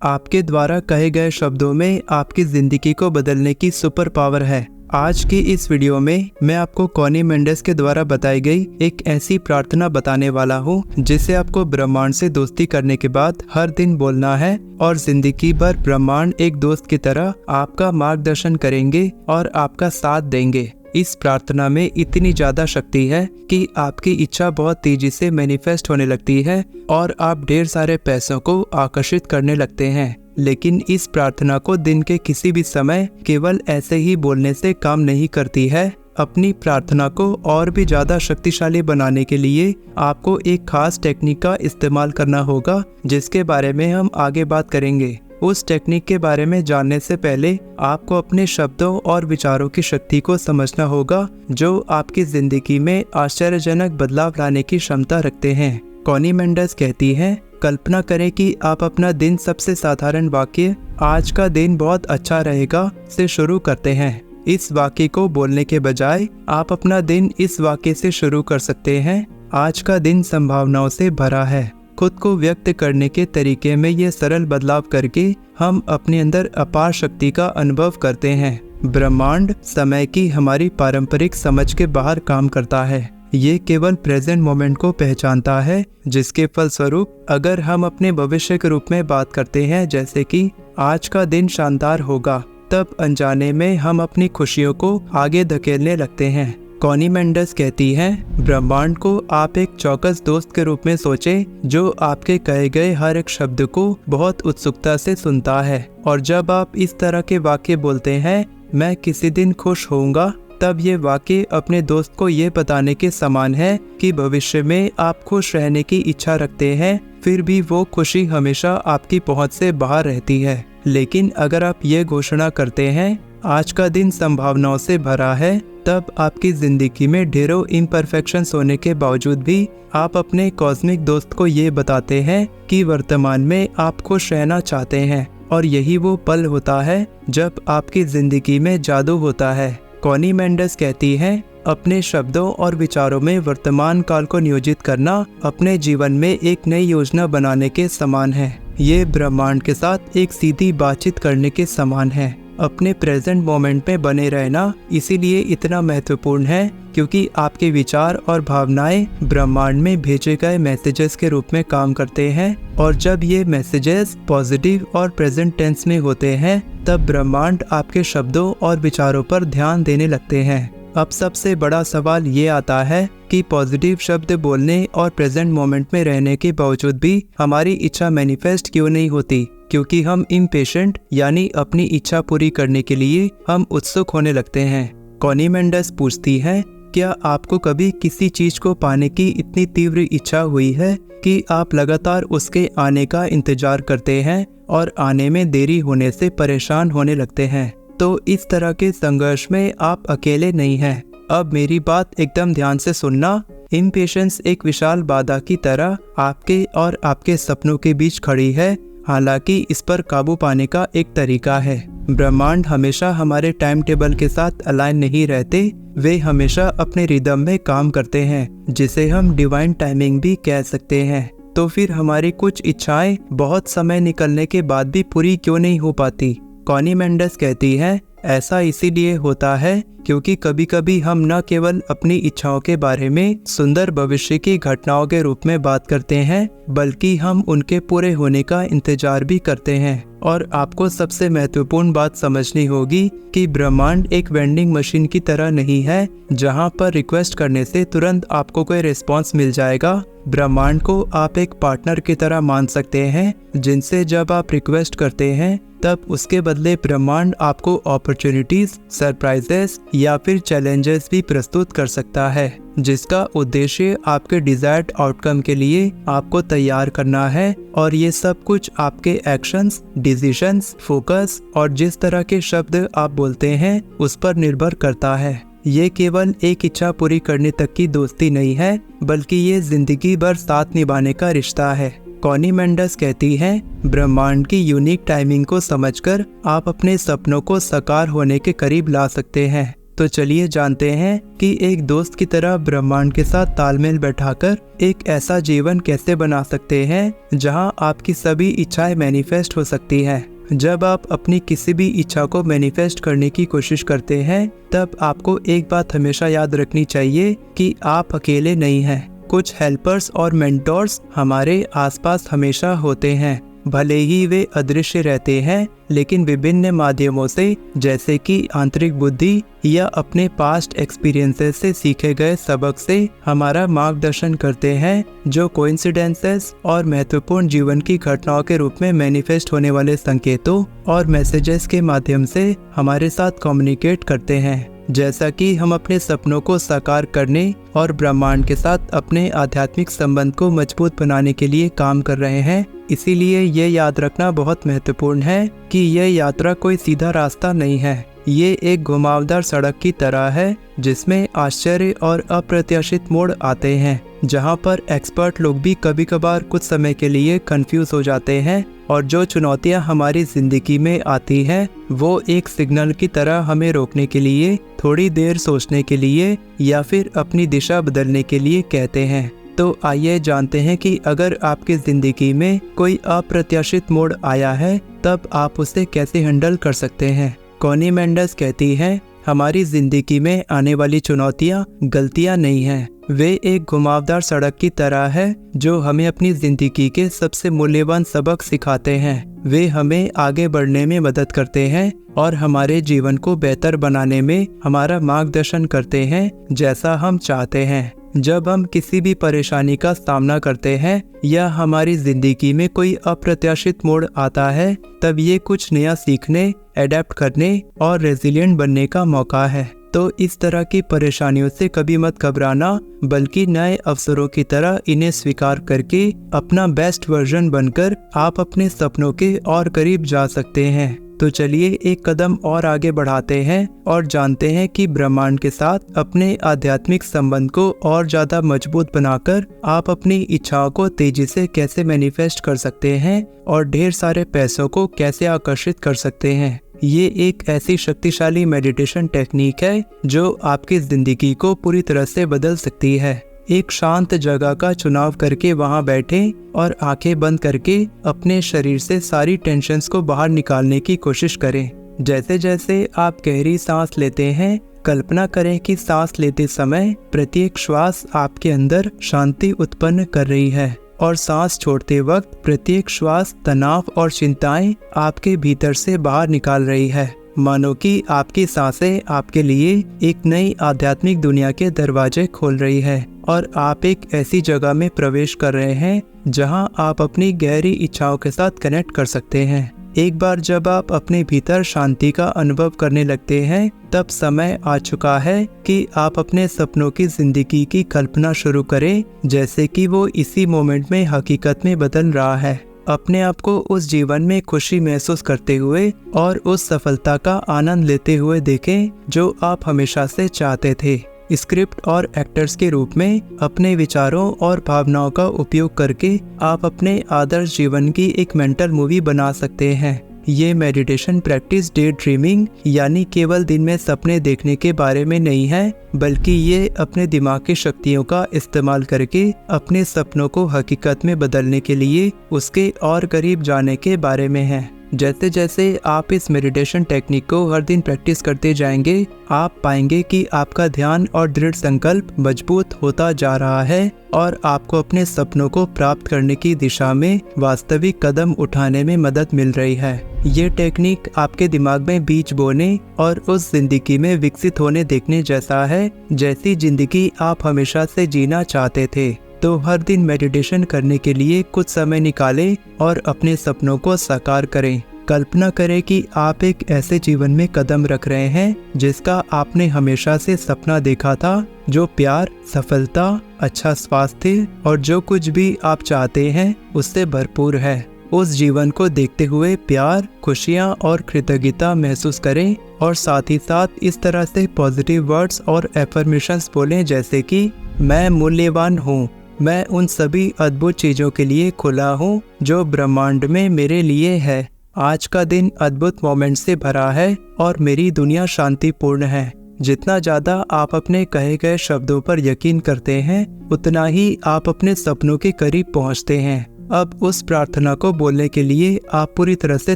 आपके द्वारा कहे गए शब्दों में आपकी जिंदगी को बदलने की सुपर पावर है। आज की इस वीडियो में मैं आपको कॉनी मेंडेस के द्वारा बताई गई एक ऐसी प्रार्थना बताने वाला हूँ जिसे आपको ब्रह्मांड से दोस्ती करने के बाद हर दिन बोलना है और जिंदगी भर ब्रह्मांड एक दोस्त की तरह आपका मार्गदर्शन करेंगे और आपका साथ देंगे। इस प्रार्थना में इतनी ज्यादा शक्ति है कि आपकी इच्छा बहुत तेजी से मैनिफेस्ट होने लगती है और आप ढेर सारे पैसों को आकर्षित करने लगते हैं। लेकिन इस प्रार्थना को दिन के किसी भी समय केवल ऐसे ही बोलने से काम नहीं करती है। अपनी प्रार्थना को और भी ज्यादा शक्तिशाली बनाने के लिए आपको एक खास टेक्निक का इस्तेमाल करना होगा, जिसके बारे में हम आगे बात करेंगे। उस टेक्निक के बारे में जानने से पहले आपको अपने शब्दों और विचारों की शक्ति को समझना होगा, जो आपकी जिंदगी में आश्चर्यजनक बदलाव लाने की क्षमता रखते हैं। कॉनी मेंडेस कहती हैं, कल्पना करें कि आप अपना दिन सबसे साधारण वाक्य "आज का दिन बहुत अच्छा रहेगा" से शुरू करते हैं। इस वाक्य को बोलने के बजाय आप अपना दिन इस वाक्य से शुरू कर सकते हैं, "आज का दिन संभावनाओं से भरा है"। खुद को व्यक्त करने के तरीके में ये सरल बदलाव करके हम अपने अंदर अपार शक्ति का अनुभव करते हैं। ब्रह्मांड समय की हमारी पारंपरिक समझ के बाहर काम करता है। ये केवल प्रेजेंट मोमेंट को पहचानता है, जिसके फलस्वरूप अगर हम अपने भविष्य के रूप में बात करते हैं, जैसे कि "आज का दिन शानदार होगा", तब अनजाने में हम अपनी खुशियों को आगे धकेलने लगते हैं। कॉनी मेंडेस कहती हैं, ब्रह्मांड को आप एक चौकस दोस्त के रूप में सोचें, जो आपके कहे गए हर एक शब्द को बहुत उत्सुकता से सुनता है। और जब आप इस तरह के वाक्य बोलते हैं, "मैं किसी दिन खुश होऊंगा", तब ये वाक्य अपने दोस्त को ये बताने के समान है कि भविष्य में आप खुश रहने की इच्छा रखते हैं, फिर भी वो खुशी हमेशा आपकी पहुंच से बाहर रहती है। लेकिन अगर आप ये घोषणा करते हैं, "आज का दिन संभावनाओं से भरा है", तब आपकी जिंदगी में ढेरों इम्परफेक्शंस होने के बावजूद भी आप अपने कॉस्मिक दोस्त को ये बताते हैं कि वर्तमान में आप खुश रहना चाहते हैं। और यही वो पल होता है जब आपकी जिंदगी में जादू होता है। कॉनी मेंडेस कहती हैं, अपने शब्दों और विचारों में वर्तमान काल को नियोजित करना अपने जीवन में एक नई योजना बनाने के समान है। ये ब्रह्मांड के साथ एक सीधी बातचीत करने के समान है। अपने प्रेजेंट मोमेंट में बने रहना इसीलिए इतना महत्वपूर्ण है क्योंकि आपके विचार और भावनाएं ब्रह्मांड में भेजे गए मैसेजेस के रूप में काम करते हैं, और जब ये मैसेजेस पॉजिटिव और प्रेजेंट टेंस में होते हैं, तब ब्रह्मांड आपके शब्दों और विचारों पर ध्यान देने लगते हैं। अब सबसे बड़ा सवाल ये आता है कि पॉजिटिव शब्द बोलने और प्रेजेंट मोमेंट में रहने के बावजूद भी हमारी इच्छा मैनिफेस्ट क्यों नहीं होती? क्योंकि हम इम्पेशेंट यानी अपनी इच्छा पूरी करने के लिए हम उत्सुक होने लगते हैं। कॉनी मेंडेस पूछती है, क्या आपको कभी किसी चीज को पाने की इतनी तीव्र इच्छा हुई है कि आप लगातार उसके आने का इंतजार करते हैं और आने में देरी होने से परेशान होने लगते हैं? तो इस तरह के संघर्ष में आप अकेले नहीं हैं। अब मेरी बात एकदम ध्यान से सुनना। इम्पेशेंस एक विशाल बाधा की तरह आपके और आपके सपनों के बीच खड़ी है, हालांकि इस पर काबू पाने का एक तरीका है। ब्रह्मांड हमेशा हमारे टाइम टेबल के साथ अलाइन नहीं रहते, वे हमेशा अपने रिदम में काम करते हैं, जिसे हम डिवाइन टाइमिंग भी कह सकते हैं। तो फिर हमारी कुछ इच्छाएं बहुत समय निकलने के बाद भी पूरी क्यों नहीं हो पाती? कॉनी मेंडेस कहती है, ऐसा इसीलिए होता है क्योंकि कभी कभी हम न केवल अपनी इच्छाओं के बारे में सुंदर भविष्य की घटनाओं के रूप में बात करते हैं, बल्कि हम उनके पूरे होने का इंतजार भी करते हैं। और आपको सबसे महत्वपूर्ण बात समझनी होगी कि ब्रह्मांड एक वेंडिंग मशीन की तरह नहीं है, जहां पर रिक्वेस्ट करने से तुरंत आपको कोई रिस्पॉन्स मिल जाएगा। ब्रह्मांड को आप एक पार्टनर की तरह मान सकते हैं, जिनसे जब आप रिक्वेस्ट करते हैं, तब उसके बदले ब्रह्मांड आपको अपॉर्चुनिटीज, सरप्राइजेस या फिर चैलेंजेस भी प्रस्तुत कर सकता है, जिसका उद्देश्य आपके डिजायर्ड आउटकम के लिए आपको तैयार करना है। और ये सब कुछ आपके एक्शंस, डिसीजंस, फोकस और जिस तरह के शब्द आप बोलते हैं उस पर निर्भर करता है। ये केवल एक इच्छा पूरी करने तक की दोस्ती नहीं है, बल्कि ये जिंदगी भर साथ निभाने का रिश्ता है। कॉनी मेंडेस कहती हैं, ब्रह्मांड की यूनिक टाइमिंग को समझकर आप अपने सपनों को साकार होने के करीब ला सकते हैं। तो चलिए जानते हैं कि एक दोस्त की तरह ब्रह्मांड के साथ तालमेल बैठाकर एक ऐसा जीवन कैसे बना सकते हैं जहां आपकी सभी इच्छाएं मैनिफेस्ट हो सकती हैं। जब आप अपनी किसी भी इच्छा को मैनिफेस्ट करने की कोशिश करते हैं, तब आपको एक बात हमेशा याद रखनी चाहिए कि आप अकेले नहीं हैं। कुछ हेल्पर्स और मेंटोर्स हमारे आसपास हमेशा होते हैं, भले ही वे अदृश्य रहते हैं, लेकिन विभिन्न माध्यमों से, जैसे कि आंतरिक बुद्धि या अपने पास्ट एक्सपीरियंसेस से सीखे गए सबक से हमारा मार्गदर्शन करते हैं, जो कोइंसिडेंसेस और महत्वपूर्ण जीवन की घटनाओं के रूप में मैनिफेस्ट होने वाले संकेतों और मैसेजेस के माध्यम से हमारे साथ कम्युनिकेट करते हैं। जैसा कि हम अपने सपनों को साकार करने और ब्रह्मांड के साथ अपने आध्यात्मिक संबंध को मजबूत बनाने के लिए काम कर रहे हैं, इसीलिए ये याद रखना बहुत महत्वपूर्ण है कि यह यात्रा कोई सीधा रास्ता नहीं है। ये एक घुमावदार सड़क की तरह है जिसमें आश्चर्य और अप्रत्याशित मोड़ आते हैं, जहां पर एक्सपर्ट लोग भी कभी कभार कुछ समय के लिए कंफ्यूज हो जाते हैं, और जो चुनौतियां हमारी जिंदगी में आती हैं वो एक सिग्नल की तरह हमें रोकने के लिए, थोड़ी देर सोचने के लिए या फिर अपनी दिशा बदलने के लिए कहते हैं। तो आइए जानते हैं कि अगर आपकी जिंदगी में कोई अप्रत्याशित मोड़ आया है, तब आप उसे कैसे हैंडल कर सकते हैं। कॉनी मेंडेस कहती हैं, हमारी जिंदगी में आने वाली चुनौतियां गलतियां नहीं हैं, वे एक घुमावदार सड़क की तरह है जो हमें अपनी जिंदगी के सबसे मूल्यवान सबक सिखाते हैं। वे हमें आगे बढ़ने में मदद करते हैं और हमारे जीवन को बेहतर बनाने में हमारा मार्गदर्शन करते हैं, जैसा हम चाहते हैं। जब हम किसी भी परेशानी का सामना करते हैं या हमारी जिंदगी में कोई अप्रत्याशित मोड़ आता है, तब ये कुछ नया सीखने, एडेप्ट करने और रेजिलिएंट बनने का मौका है। तो इस तरह की परेशानियों से कभी मत घबराना, बल्कि नए अवसरों की तरह इन्हें स्वीकार करके अपना बेस्ट वर्जन बनकर आप अपने सपनों के और करीब जा सकते हैं। तो चलिए एक कदम और आगे बढ़ाते हैं और जानते हैं कि ब्रह्मांड के साथ अपने आध्यात्मिक संबंध को और ज्यादा मजबूत बनाकर आप अपनी इच्छाओं को तेजी से कैसे मैनिफेस्ट कर सकते हैं और ढेर सारे पैसों को कैसे आकर्षित कर सकते हैं। ये एक ऐसी शक्तिशाली मेडिटेशन टेक्निक है जो आपकी जिंदगी को पूरी तरह से बदल सकती है। एक शांत जगह का चुनाव करके वहां बैठें और आंखें बंद करके अपने शरीर से सारी टेंशन्स को बाहर निकालने की कोशिश करें। जैसे जैसे आप गहरी सांस लेते हैं, कल्पना करें कि सांस लेते समय प्रत्येक श्वास आपके अंदर शांति उत्पन्न कर रही है, और सांस छोड़ते वक्त प्रत्येक श्वास तनाव और चिंताएं आपके भीतर से बाहर निकाल रही है। मानो कि आपकी सांसें आपके लिए एक नई आध्यात्मिक दुनिया के दरवाजे खोल रही है और आप एक ऐसी जगह में प्रवेश कर रहे हैं जहां आप अपनी गहरी इच्छाओं के साथ कनेक्ट कर सकते हैं। एक बार जब आप अपने भीतर शांति का अनुभव करने लगते हैं, तब समय आ चुका है कि आप अपने सपनों की जिंदगी की कल्पना शुरू करें, जैसे कि वो इसी मोमेंट में हकीकत में बदल रहा है। अपने आप को उस जीवन में खुशी महसूस करते हुए और उस सफलता का आनंद लेते हुए देखें जो आप हमेशा से चाहते थे। स्क्रिप्ट और एक्टर्स के रूप में अपने विचारों और भावनाओं का उपयोग करके आप अपने आदर्श जीवन की एक मेंटल मूवी बना सकते हैं। ये मेडिटेशन प्रैक्टिस डे ड्रीमिंग यानी केवल दिन में सपने देखने के बारे में नहीं है, बल्कि ये अपने दिमाग की शक्तियों का इस्तेमाल करके अपने सपनों को हकीकत में बदलने के लिए उसके और करीब जाने के बारे में है। जैसे जैसे आप इस मेडिटेशन टेक्निक को हर दिन प्रैक्टिस करते जाएंगे, आप पाएंगे कि आपका ध्यान और दृढ़ संकल्प मजबूत होता जा रहा है और आपको अपने सपनों को प्राप्त करने की दिशा में वास्तविक कदम उठाने में मदद मिल रही है। ये टेक्निक आपके दिमाग में बीज बोने और उस जिंदगी में विकसित होने देखने जैसा है जैसी जिंदगी आप हमेशा से जीना चाहते थे। तो हर दिन मेडिटेशन करने के लिए कुछ समय निकालें और अपने सपनों को साकार करें। कल्पना करें कि आप एक ऐसे जीवन में कदम रख रहे हैं जिसका आपने हमेशा से सपना देखा था, जो प्यार, सफलता, अच्छा स्वास्थ्य और जो कुछ भी आप चाहते हैं उससे भरपूर है। उस जीवन को देखते हुए प्यार, खुशियाँ और कृतज्ञता महसूस करें और साथ ही साथ इस तरह से पॉजिटिव वर्ड्स और एफर्मेशंस बोलें, जैसे कि मैं मूल्यवान हूँ, मैं उन सभी अद्भुत चीज़ों के लिए खुला हूँ जो ब्रह्मांड में मेरे लिए है। आज का दिन अद्भुत मोमेंट से भरा है और मेरी दुनिया शांतिपूर्ण है। जितना ज़्यादा आप अपने कहे गए शब्दों पर यकीन करते हैं, उतना ही आप अपने सपनों के करीब पहुंचते हैं। अब उस प्रार्थना को बोलने के लिए आप पूरी तरह से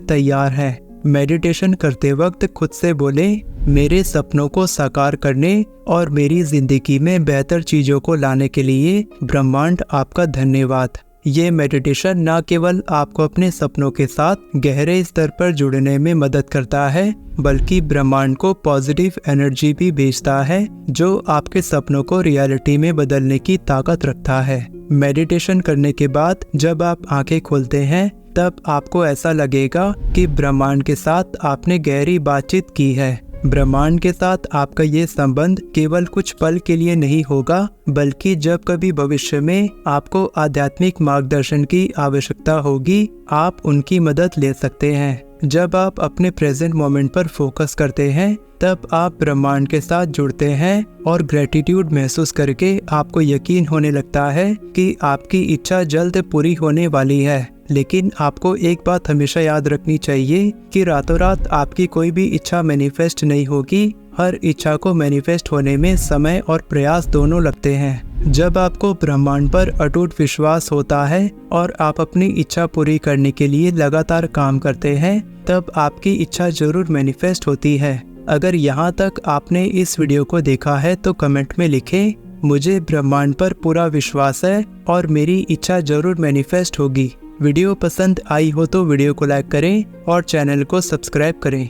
तैयार हैं। मेडिटेशन करते वक्त खुद से बोले, मेरे सपनों को साकार करने और मेरी जिंदगी में बेहतर चीज़ों को लाने के लिए ब्रह्मांड आपका धन्यवाद। ये मेडिटेशन न केवल आपको अपने सपनों के साथ गहरे स्तर पर जुड़ने में मदद करता है, बल्कि ब्रह्मांड को पॉजिटिव एनर्जी भी भेजता है, जो आपके सपनों को रियलिटी में बदलने की ताकत रखता है। मेडिटेशन करने के बाद जब आप आंखें खोलते हैं, तब आपको ऐसा लगेगा कि ब्रह्मांड के साथ आपने गहरी बातचीत की है। ब्रह्मांड के साथ आपका ये संबंध केवल कुछ पल के लिए नहीं होगा, बल्कि जब कभी भविष्य में आपको आध्यात्मिक मार्गदर्शन की आवश्यकता होगी, आप उनकी मदद ले सकते हैं। जब आप अपने प्रेजेंट मोमेंट पर फोकस करते हैं, तब आप ब्रह्मांड के साथ जुड़ते हैं और ग्रेटिट्यूड महसूस करके आपको यकीन होने लगता है कि आपकी इच्छा जल्द पूरी होने वाली है। लेकिन आपको एक बात हमेशा याद रखनी चाहिए कि रातों रात आपकी कोई भी इच्छा मैनिफेस्ट नहीं होगी। हर इच्छा को मैनिफेस्ट होने में समय और प्रयास दोनों लगते हैं। जब आपको ब्रह्मांड पर अटूट विश्वास होता है और आप अपनी इच्छा पूरी करने के लिए लगातार काम करते हैं, तब आपकी इच्छा जरूर मैनिफेस्ट होती है। अगर यहाँ तक आपने इस वीडियो को देखा है तो कमेंट में लिखें, मुझे ब्रह्मांड पर पूरा विश्वास है और मेरी इच्छा जरूर मैनिफेस्ट होगी। वीडियो पसंद आई हो तो वीडियो को लाइक करें और चैनल को सब्सक्राइब करें।